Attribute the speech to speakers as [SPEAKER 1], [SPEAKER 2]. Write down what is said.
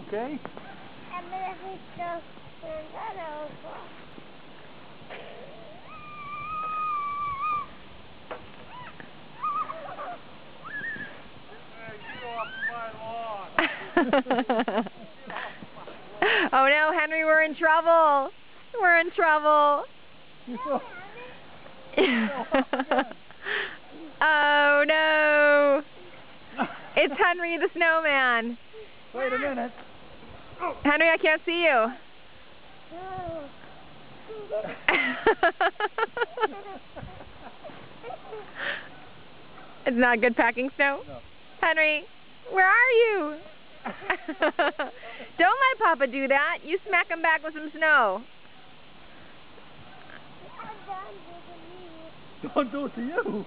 [SPEAKER 1] Okay?
[SPEAKER 2] Oh no, Henry, we're in trouble. We're in trouble. Oh no. It's Henry the snowman.
[SPEAKER 1] Wait a minute.
[SPEAKER 2] Henry, I can't see you. It's not good packing snow?
[SPEAKER 1] No.
[SPEAKER 2] Henry, where are you? Don't let Papa do that. You smack him back with some snow.
[SPEAKER 1] Don't do it to you.